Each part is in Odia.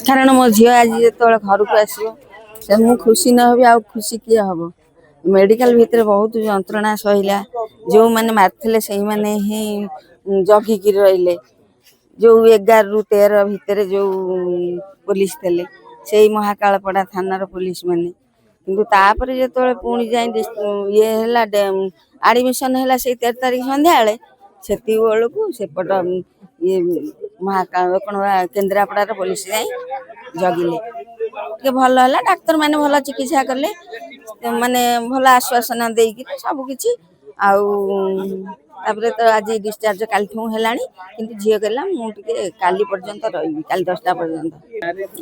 କାରଣ ମୋ ଝିଅ ଆଜି ଯେତେବେଳେ ଘରକୁ ଆସିବ ସେ ମୁଁ ଖୁସି ନ ହେବି ଆଉ ଖୁସି କିଏ ହବ। ମେଡିକାଲ ଭିତରେ ବହୁତ ଯନ୍ତ୍ରଣା ସହିଲା। ଯେଉଁମାନେ ମାରିଥିଲେ ସେଇମାନେ ହିଁ ଜଗିକି ରହିଲେ। ଯେଉଁ 11ରୁ 13 ଭିତରେ ଯେଉଁ ପୋଲିସ ଥିଲେ ସେଇ ମହାକାଳପଡ଼ା ଥାନାର ପୋଲିସ ମାନେ। କିନ୍ତୁ ତାପରେ ଯେତେବେଳେ ପୁଣି ଯାଇ ଇଏ ହେଲା ଆଡମିସନ ହେଲା ସେଇ 13 ତାରିଖ ସନ୍ଧ୍ୟାବେଳେ ସେତିକି ବେଳକୁ ସେପଟ ଇଏ ମହାକାଳ କଣ କେନ୍ଦ୍ରାପଡ଼ାର ପୋଲିସ ଯାଇ ଜଗିଲେ। ଟିକେ ଭଲ ହେଲା, ଡାକ୍ତର ମାନେ ଭଲ ଚିକିତ୍ସା କଲେ, ମାନେ ଭଲ ଆଶ୍ୱାସନା ଦେଇକି ସବୁ କିଛି। ଆଉ ତାପରେ ତ ଆଜି ଡିସଚାର୍ଜ କାଲିଠୁ ହେଲାଣି। କିନ୍ତୁ ଝିଅ କହିଲା ମୁଁ ଟିକେ କାଲି ପର୍ଯ୍ୟନ୍ତ ରହିବି, କାଲି 10ଟା ପର୍ଯ୍ୟନ୍ତ।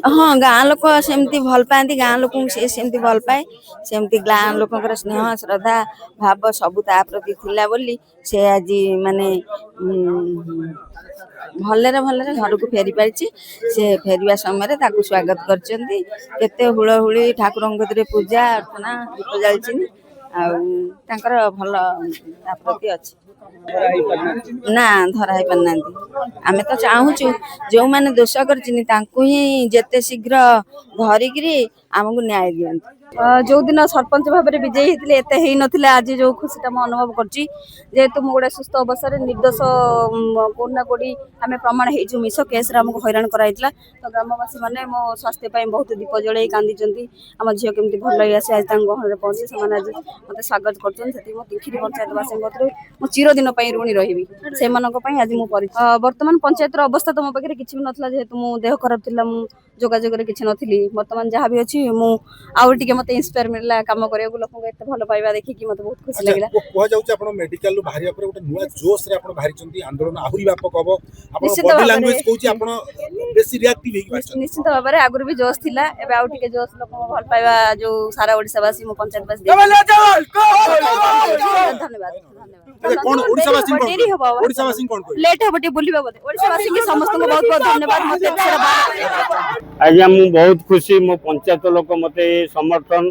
ହଁ, ଗାଁ ଲୋକ ସେମିତି ଭଲ ପାଆନ୍ତି, ଗାଁ ଲୋକଙ୍କୁ ସେ ସେମିତି ଭଲ ପାଏ। ସେମିତି ଗାଁ ଲୋକଙ୍କର ସ୍ନେହ ଶ୍ରଦ୍ଧା ଭାବ ସବୁ ତା ପ୍ରତି ଥିଲା ବୋଲି ସେ ଆଜି ମାନେ ଭଲରେ ଭଲରେ ଘରକୁ ଫେରି ପାରିଛି। ସେ ଫେରିବା ସମୟରେ ତାକୁ ସ୍ୱାଗତ କରିଛନ୍ତି। କେତେ ହୁଳହୁଳି, ଠାକୁରଙ୍କ କତିରେ ପୂଜା ଅର୍ଚ୍ଚନା, ଦୀପ ଜାଳିଛନ୍ତି। ଆଉ ତାଙ୍କର ଭଲ ତା ପ୍ରତି ଅଛି। ନା, ଧରା ହେଇ ପାରିନାହାନ୍ତି। ଆମେ ତ ଚାହୁଁଛୁ ଯେଉଁମାନେ ଦୋଷ କରିଛନ୍ତି ତାଙ୍କୁ ହିଁ ଯେତେ ଶୀଘ୍ର ଧରିକିରି ଆମକୁ ନ୍ୟାୟ ଦିଅନ୍ତୁ। ଯୋଉ ଦିନ ସରପଞ୍ଚ ଭାବରେ ବିଜୟୀ ହେଇଥିଲେ ଏତେ ହେଇନଥିଲା। ଆଜି ଯୋଉ ଖୁସିଟା ମୁଁ ଅନୁଭବ କରୁଛି, ଯେହେତୁ ମୁଁ ଗୋଟେ ସୁସ୍ଥ ଅବସ୍ଥାରେ ନିର୍ଦ୍ଦୋଷ କୋଉଠି ନା କୋଉଠି ଆମେ ପ୍ରମାଣ ହେଇଛୁ ମିଛ କେସରେ ଆମକୁ ହଇରାଣ କରାଯାଇଥିଲା। ତ ଗ୍ରାମବାସୀ ମାନେ ମୋ ସ୍ୱାସ୍ଥ୍ୟ ପାଇଁ ବହୁତ ଦୀପ ଜଳେଇ କାନ୍ଦିଛନ୍ତି। ଆମ ଝିଅ କେମିତି ଭଲ ହେଇ ଆସି ଆଜି ତାଙ୍କ ଗହଣରେ ପହଞ୍ଚି ସେମାନେ ଆଜି ମୋତେ ସ୍ୱାଗତ କରୁଛନ୍ତି। ସେଥିପାଇଁ ମୁଁ ତିଖିରି ପଞ୍ଚାୟତବାସୀଙ୍କ କତିରେ ମୁଁ ଚିରଦିନ ପାଇଁ ଋଣୀ ରହିବି। ସେମାନଙ୍କ ପାଇଁ ଆଜି ମୁଁ ବର୍ତ୍ତମାନ ପଞ୍ଚାୟତର ଅବସ୍ଥା ତ ମୋ ପାଖରେ କିଛି ବି ନଥିଲା। ଯେହେତୁ ମୁଁ ଦେହ ଖରାପ ଥିଲା, ମୁଁ ଯୋଗାଯୋଗରେ କିଛି ନଥିଲି। ବର୍ତ୍ତମାନ ଯାହା ବି ଅଛି ମୁଁ ଆଉ ଟିକେ ମତେ ଇନ୍ସପାୟାର ମିଳିଲା କାମ କରିବାକୁ। ଲୋକଙ୍କୁ ଏତେ ଭଲ ପାଇବା ଦେଖିକି ମତେ ବହୁତ ଖୁସି ଲାଗିଲା। କୁହାଯାଉଛି ଆପଣ ମେଡିକାଲରୁ ବାହାରିବା ପରେ ଗୋଟେ ନୂଆ ଜୋଶରେ ଆପଣ ବାହାରିଛନ୍ତି, ଆନ୍ଦୋଳନ ଆହୁରି ବ୍ୟାପକ ହବ। ଆପଣ ନିଶ୍ଚିତ ବଡି ଭାବରେ ଲାଙ୍ଗୁଏଜ କହୁଛି ଆପଣ ବେଶୀ ରିଆକ୍ଟିଭ ହେଇକି ବାହାରିଛନ୍ତି। ନିଶ୍ଚିତ ଭାବରେ ଆଗରୁ ବି ଜୋଶ ଥିଲା, ଏବେ ଆଉ ଟିକେ ଜୋଶ ଲୋକଙ୍କ ଭଲ ପାଇବା ଯୋଉ ସାରା ଓଡିଶାବାସୀ ମୋ ପଞ୍ଚାୟତବାସୀ ଧନ୍ୟବାଦ। କଣ ଓଡିଶାବାସୀଙ୍କୁ କଣ ଡେରି ହବ, ଓଡିଶାବାସୀଙ୍କୁ କଣ କହିବେ? ଲେଟ୍ ହବ ଟିକେ ବୁଲିବା ବୋଧେ। ଓଡିଶାବାସୀଙ୍କୁ ସମସ୍ତଙ୍କୁ ବହୁତ ବହୁତ ଧନ୍ୟବାଦ। ମତେ ଆଜ୍ଞା, ମୁଁ ବହୁତ ଖୁସି। ମୋ ପଞ୍ଚାୟତ ଲୋକ ମତେ ସମର୍ଥନ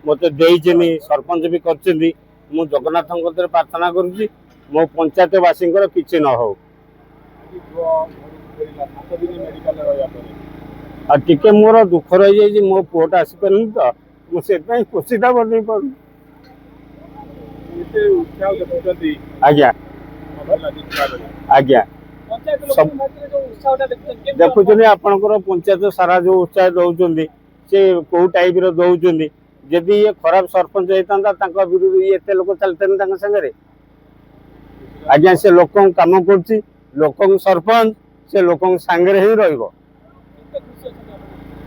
ମତେ ଦେଇଛନ୍ତି, ସରପଞ୍ଚ ବି କରିଛନ୍ତି। ମୁଁ ଜଗନ୍ନାଥଙ୍କ କତିରେ ପ୍ରାର୍ଥନା କରୁଛି ମୋ ପଞ୍ଚାୟତବାସୀଙ୍କର କିଛି ନ ହଉ। ଆଉ ଟିକେ ମୋର ଦୁଃଖ ରହିଯାଇଛି, ମୋ ପୁଅଟା ଆସିପାରିନି ତ, ମୁଁ ସେଥିପାଇଁ ଖୁସିଟା ବନେଇ ପାରୁନି। ଆଜ୍ଞା ଆଜ୍ଞା, ଦେଖୁଛନ୍ତି ଆପଣଙ୍କର ପଞ୍ଚାୟତ ସାରା ଯୋଉ ଉତ୍ସାହ ଦଉଛନ୍ତି, ସେ କୋଉ ଟାଇପର ଦଉଛନ୍ତି। ଯଦି ଇଏ ଖରାପ ସରପଞ୍ଚ ହେଇଥାନ୍ତା ତାଙ୍କ ବିରୁଦ୍ଧ ଇଏ ଏତେ ଲୋକ ଚାଲିଥାନ୍ତେ ତାଙ୍କ ସାଙ୍ଗରେ। ଆଜ୍ଞା, ସେ ଲୋକଙ୍କ କାମ କରୁଛି, ଲୋକଙ୍କ ସରପଞ୍ଚ, ସେ ଲୋକଙ୍କ ସାଙ୍ଗରେ ହିଁ ରହିବ।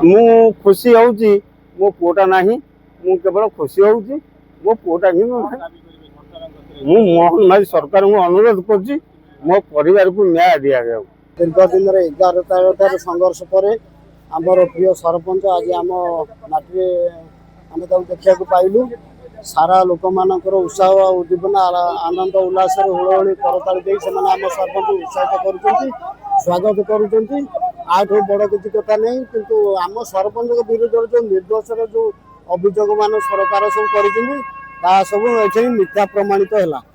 ମୁଁ ଖୁସି ହଉଛି ମୋ ପୁଅଟା ନାହିଁ, ମୁଁ କେବଳ ଖୁସି ହଉଛି ମୋ ପୁଅଟା ହିଁ ନାହିଁ। ମୁଁ ମୋହନ ମାଝୀ ସରକାରଙ୍କୁ ଅନୁରୋଧ କରୁଛି ମୋ ପରିବାରକୁ ନ୍ୟାୟ ଦିଆଯାଉ। ଦୀର୍ଘ ଦିନରେ 11ଟାର ସଂଘର୍ଷ ପରେ ଆମର ପ୍ରିୟ ସରପଞ୍ଚ ଆଜି ଆମ ମାଟିରେ ଆମେ ତାକୁ ଦେଖିବାକୁ ପାଇଲୁ। ସାରା ଲୋକମାନଙ୍କର ଉତ୍ସାହ ଆଉ ଉଦ୍ଦୀପନା, ଆନନ୍ଦ ଉଲ୍ଲାସରେ ହୁଳହୁଳି କରତାଳି ଦେଇ ସେମାନେ ଆମ ସରପଞ୍ଚକୁ ଉତ୍ସାହିତ କରୁଛନ୍ତି, ସ୍ୱାଗତ କରୁଛନ୍ତି। ଆଠୁ ବଡ଼ କିଛି କଥା ନାହିଁ। କିନ୍ତୁ ଆମ ସରପଞ୍ଚଙ୍କ ବିରୁଦ୍ଧରେ ଯେଉଁ ନିର୍ଦ୍ଦୋଷର ଯେଉଁ ଅଭିଯୋଗ ମାନ ସରକାର ସବୁ କରିଛନ୍ତି ତାହା ସବୁ ଏଠି ମିଥ୍ୟା ପ୍ରମାଣିତ ହେଲା।